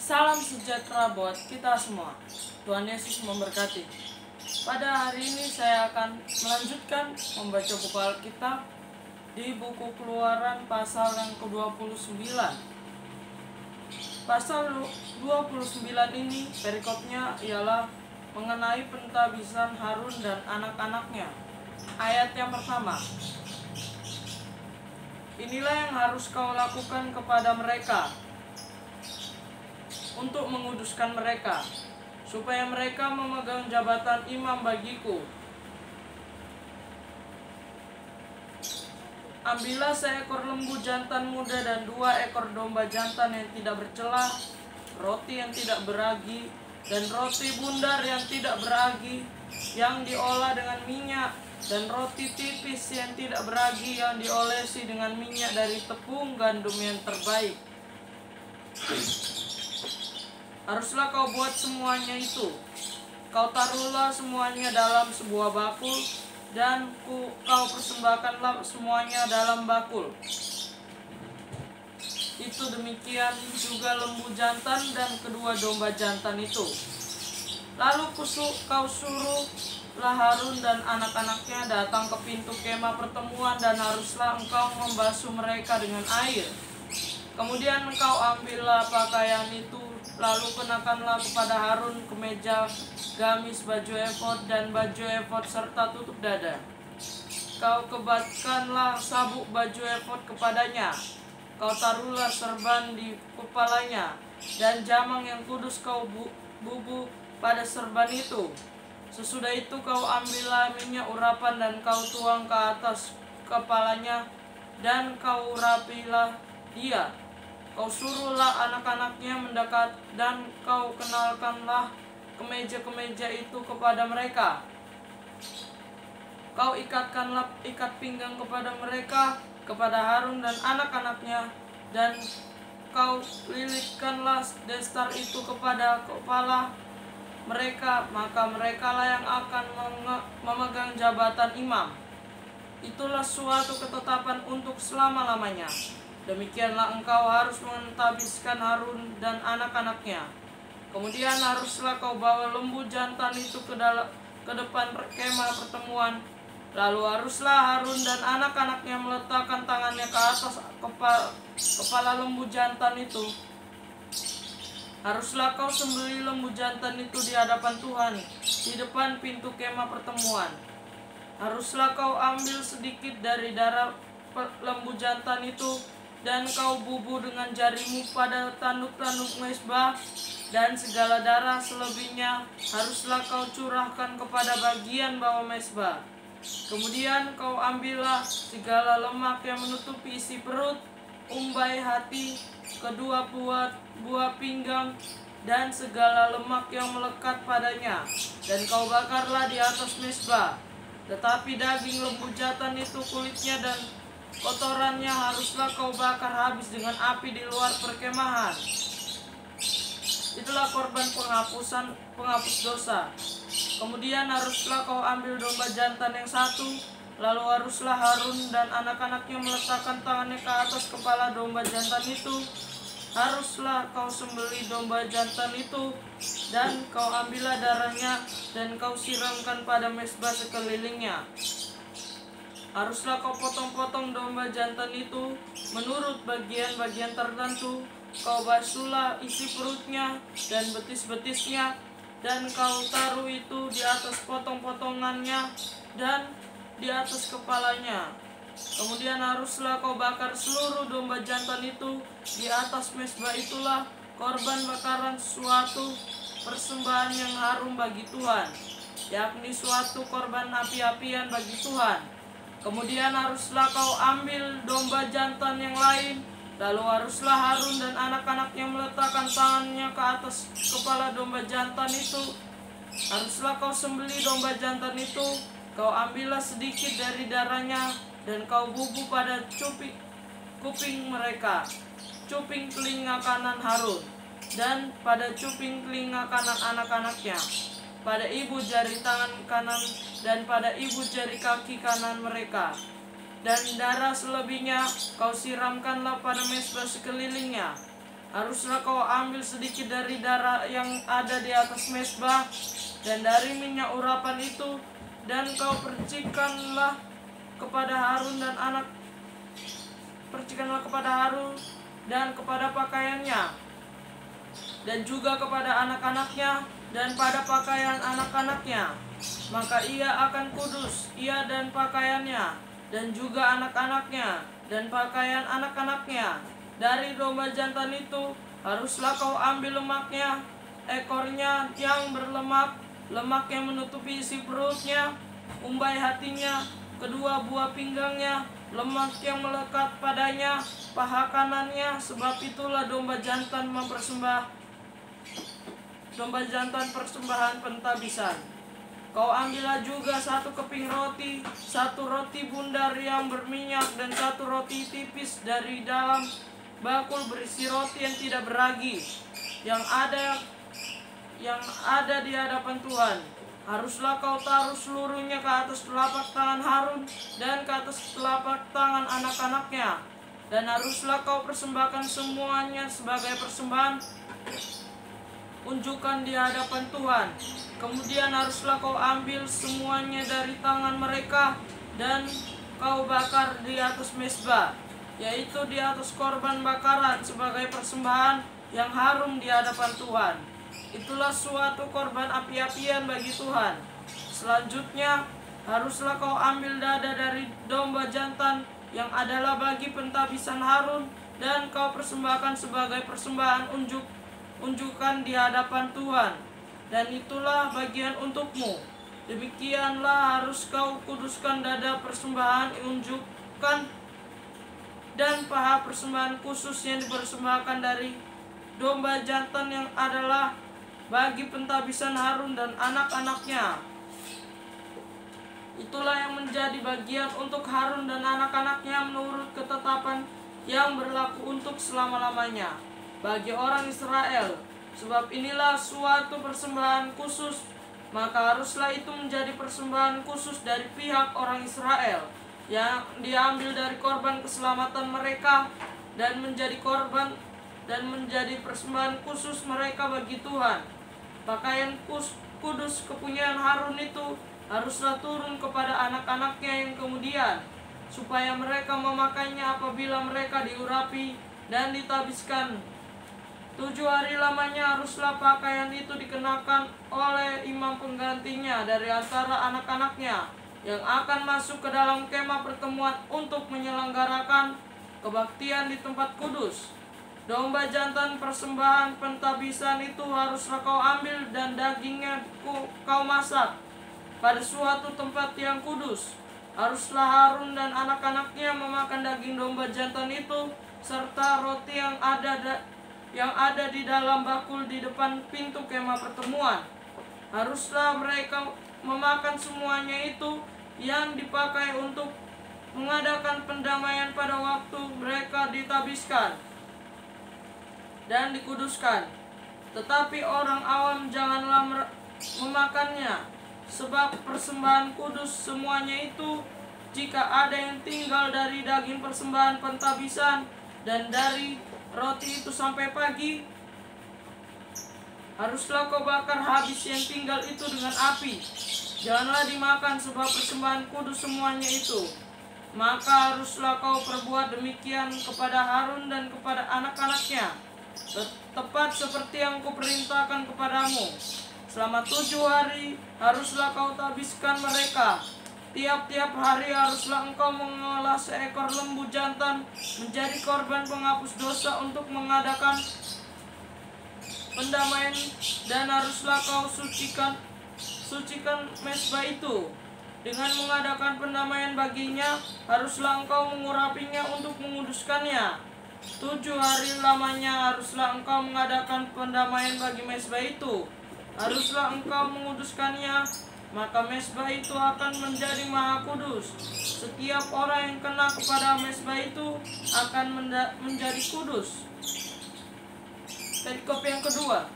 Salam sejahtera buat kita semua. Tuhan Yesus memberkati. Pada hari ini saya akan melanjutkan membaca buku Alkitab di buku Keluaran pasal yang ke-29. Pasal 29 ini perikopnya ialah mengenai pentabisan Harun dan anak-anaknya. Ayat yang pertama. Inilah yang harus kau lakukan kepada mereka untuk menguduskan mereka, supaya mereka memegang jabatan imam bagiku. Ambillah seekor lembu jantan muda dan 2 ekor domba jantan yang tidak bercela, roti yang tidak beragi, dan roti bundar yang tidak beragi, yang diolah dengan minyak, dan roti tipis yang tidak beragi, yang diolesi dengan minyak dari tepung gandum yang terbaik. Haruslah kau buat semuanya itu. Kau taruhlah semuanya dalam sebuah bakul, dan kau persembahkanlah semuanya dalam bakul. Itu demikian juga lembu jantan dan kedua domba jantan itu. Lalu kau suruhlah Harun dan anak-anaknya datang ke pintu kemah pertemuan, dan haruslah engkau membasuh mereka dengan air. Kemudian engkau ambillah pakaian itu, lalu kenakanlah kepada Harun kemeja, gamis, baju efod, dan baju efod serta tutup dada. Kau kebatkanlah sabuk baju efod kepadanya. Kau taruhlah serban di kepalanya, dan jamang yang kudus kau bubuh pada serban itu. Sesudah itu kau ambillah minyak urapan dan kau tuang ke atas kepalanya, dan kau urapilah dia. Kau suruhlah anak-anaknya mendekat, dan kau kenalkanlah kemeja-kemeja itu kepada mereka. Kau ikatkanlah ikat pinggang kepada mereka, kepada Harun dan anak-anaknya, dan kau lilitkanlah destar itu kepada kepala mereka, maka merekalah yang akan memegang jabatan imam. Itulah suatu ketetapan untuk selama-lamanya. Demikianlah engkau harus mentabiskan Harun dan anak-anaknya. Kemudian haruslah kau bawa lembu jantan itu ke depan kemah pertemuan. Lalu haruslah Harun dan anak-anaknya meletakkan tangannya ke atas kepala lembu jantan itu. Haruslah kau sembelih lembu jantan itu di hadapan Tuhan, di depan pintu kemah pertemuan. Haruslah kau ambil sedikit dari darah lembu jantan itu, dan kau bubuh dengan jarimu pada tanduk-tanduk mezbah, dan segala darah selebihnya haruslah kau curahkan kepada bagian bawah mezbah. Kemudian kau ambillah segala lemak yang menutupi isi perut, umbai hati, kedua buah pinggang, dan segala lemak yang melekat padanya, dan kau bakarlah di atas mezbah. Tetapi daging lembu jantan itu, kulitnya dan kotorannya haruslah kau bakar habis dengan api di luar perkemahan. Itulah korban penghapus dosa. Kemudian haruslah kau ambil domba jantan yang 1, lalu haruslah Harun dan anak-anaknya meletakkan tangannya ke atas kepala domba jantan itu. Haruslah kau sembelih domba jantan itu, dan kau ambillah darahnya, dan kau siramkan pada mezbah sekelilingnya. Haruslah kau potong-potong domba jantan itu menurut bagian-bagian tertentu. Kau basuhlah isi perutnya dan betis-betisnya, dan kau taruh itu di atas potong-potongannya dan di atas kepalanya. Kemudian haruslah kau bakar seluruh domba jantan itu di atas mezbah. Itulah korban bakaran suatu persembahan yang harum bagi Tuhan, yakni suatu korban api-apian bagi Tuhan. Kemudian haruslah kau ambil domba jantan yang lain, lalu haruslah Harun dan anak-anaknya meletakkan tangannya ke atas kepala domba jantan itu. Haruslah kau sembelih domba jantan itu, kau ambillah sedikit dari darahnya, dan kau bubuh pada kuping mereka, cuping telinga kanan Harun, dan pada cuping telinga kanan anak-anaknya, pada ibu jari tangan kanan, dan pada ibu jari kaki kanan mereka. Dan darah selebihnya kau siramkanlah pada mezbah sekelilingnya. Haruslah kau ambil sedikit dari darah yang ada di atas mezbah dan dari minyak urapan itu, dan kau percikanlah kepada Harun dan kepada pakaiannya, dan juga kepada anak-anaknya dan pada pakaian anak-anaknya. Maka ia akan kudus, ia dan pakaiannya, dan juga anak-anaknya dan pakaian anak-anaknya. Dari domba jantan itu haruslah kau ambil lemaknya, ekornya yang berlemak, lemak yang menutupi isi perutnya, umbai hatinya, kedua buah pinggangnya, lemak yang melekat padanya, paha kanannya. Sebab itulah domba jantan persembahan pentabisan. Kau ambillah juga 1 keping roti, 1 roti bundar yang berminyak, dan 1 roti tipis dari dalam bakul berisi roti yang tidak beragi, yang ada di hadapan Tuhan. Haruslah kau taruh seluruhnya ke atas telapak tangan Harun dan ke atas telapak tangan anak-anaknya, dan haruslah kau persembahkan semuanya sebagai persembahan unjukan di hadapan Tuhan. Kemudian haruslah kau ambil semuanya dari tangan mereka dan kau bakar di atas mezbah, yaitu di atas korban bakaran sebagai persembahan yang harum di hadapan Tuhan. Itulah suatu korban api-apian bagi Tuhan. Selanjutnya haruslah kau ambil dada dari domba jantan yang adalah bagi pentabisan Harun, dan kau persembahkan sebagai persembahan unjukan di hadapan Tuhan, dan itulah bagian untukmu. Demikianlah harus kau kuduskan dada persembahan unjukan dan paha persembahan khusus yang dipersembahkan dari domba jantan yang adalah bagi pentabisan Harun dan anak-anaknya. Itulah yang menjadi bagian untuk Harun dan anak-anaknya menurut ketetapan yang berlaku untuk selama-lamanya bagi orang Israel. Sebab inilah suatu persembahan khusus, maka haruslah itu menjadi persembahan khusus dari pihak orang Israel, yang diambil dari korban keselamatan mereka, dan menjadi persembahan khusus mereka bagi Tuhan. Pakaian kudus kepunyaan Harun itu haruslah turun kepada anak-anaknya yang kemudian, supaya mereka memakainya apabila mereka diurapi dan ditabiskan. 7 hari lamanya haruslah pakaian itu dikenakan oleh imam penggantinya dari antara anak-anaknya yang akan masuk ke dalam kemah pertemuan untuk menyelenggarakan kebaktian di tempat kudus. Domba jantan persembahan pentabisan itu haruslah kau ambil dan dagingnya kau masak pada suatu tempat yang kudus. Haruslah Harun dan anak-anaknya memakan daging domba jantan itu serta roti yang ada di dalam bakul di depan pintu kemah pertemuan. Haruslah mereka memakan semuanya itu yang dipakai untuk mengadakan pendamaian pada waktu mereka ditabiskan dan dikuduskan. Tetapi orang awam janganlah memakannya, sebab persembahan kudus semuanya itu. Jika ada yang tinggal dari daging persembahan pentabisan dan dari roti itu sampai pagi, haruslah kau bakar habis yang tinggal itu dengan api. Janganlah dimakan, sebab persembahan kudus semuanya itu. Maka haruslah kau perbuat demikian kepada Harun dan kepada anak-anaknya, tepat seperti yang kuperintahkan kepadamu. Selama 7 hari haruslah kau tabiskan mereka. Tiap-tiap hari haruslah engkau mengolah seekor lembu jantan menjadi korban penghapus dosa untuk mengadakan pendamaian, dan haruslah kau sucikan mezbah itu dengan mengadakan pendamaian baginya. Haruslah engkau mengurapinya untuk menguduskannya. 7 hari lamanya haruslah engkau mengadakan pendamaian bagi mezbah itu. Haruslah engkau menguduskannya, maka mezbah itu akan menjadi maha kudus. Setiap orang yang kena kepada mezbah itu akan menjadi kudus. Perikop yang kedua,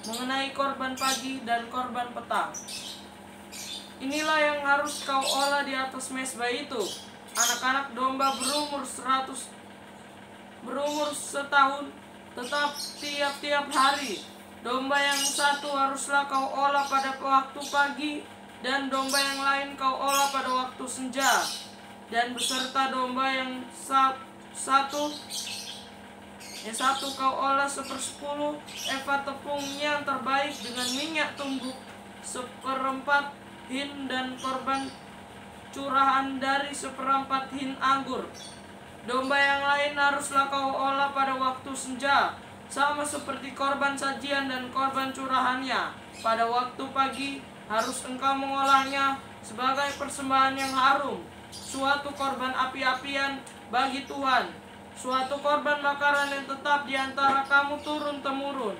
mengenai korban pagi dan korban petang. Inilah yang harus kau olah di atas mezbah itu: anak-anak domba berumur setahun tetap tiap-tiap hari. Domba yang satu haruslah kau olah pada waktu pagi, dan domba yang lain kau olah pada waktu senja. Dan beserta domba yang satu kau olah 1/10 eva tepung yang terbaik dengan minyak tumbuk 1/4 hin, dan korban curahan dari 1/4 hin anggur. Domba yang lain haruslah kau olah pada waktu senja, sama seperti korban sajian dan korban curahannya. Pada waktu pagi harus engkau mengolahnya sebagai persembahan yang harum, suatu korban api-apian bagi Tuhan, suatu korban bakaran yang tetap di antara kamu turun-temurun,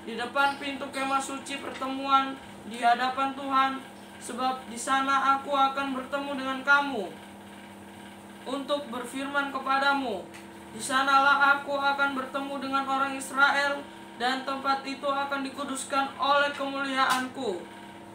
di depan pintu kemah suci pertemuan di hadapan Tuhan, sebab di sana aku akan bertemu dengan kamu untuk berfirman kepadamu. Di sanalah aku akan bertemu dengan orang Israel, dan tempat itu akan dikuduskan oleh kemuliaanku.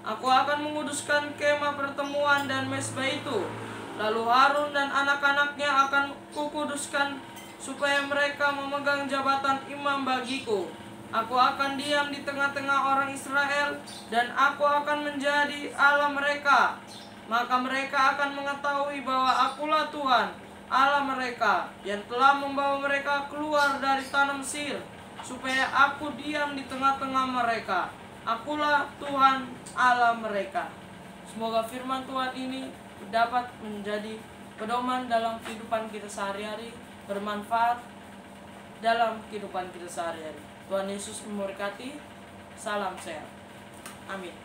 Aku akan menguduskan kemah pertemuan dan mezbah itu. Lalu Harun dan anak-anaknya akan kukuduskan, supaya mereka memegang jabatan imam bagiku. Aku akan diam di tengah-tengah orang Israel, dan aku akan menjadi Allah mereka. Maka mereka akan mengetahui bahwa akulah Tuhan Allah mereka, yang telah membawa mereka keluar dari tanah Mesir, supaya aku diam di tengah-tengah mereka. Akulah Tuhan Allah mereka. Semoga firman Tuhan ini dapat menjadi pedoman dalam kehidupan kita sehari-hari, bermanfaat dalam kehidupan kita sehari-hari. Tuhan Yesus memberkati. Salam sehat. Amin.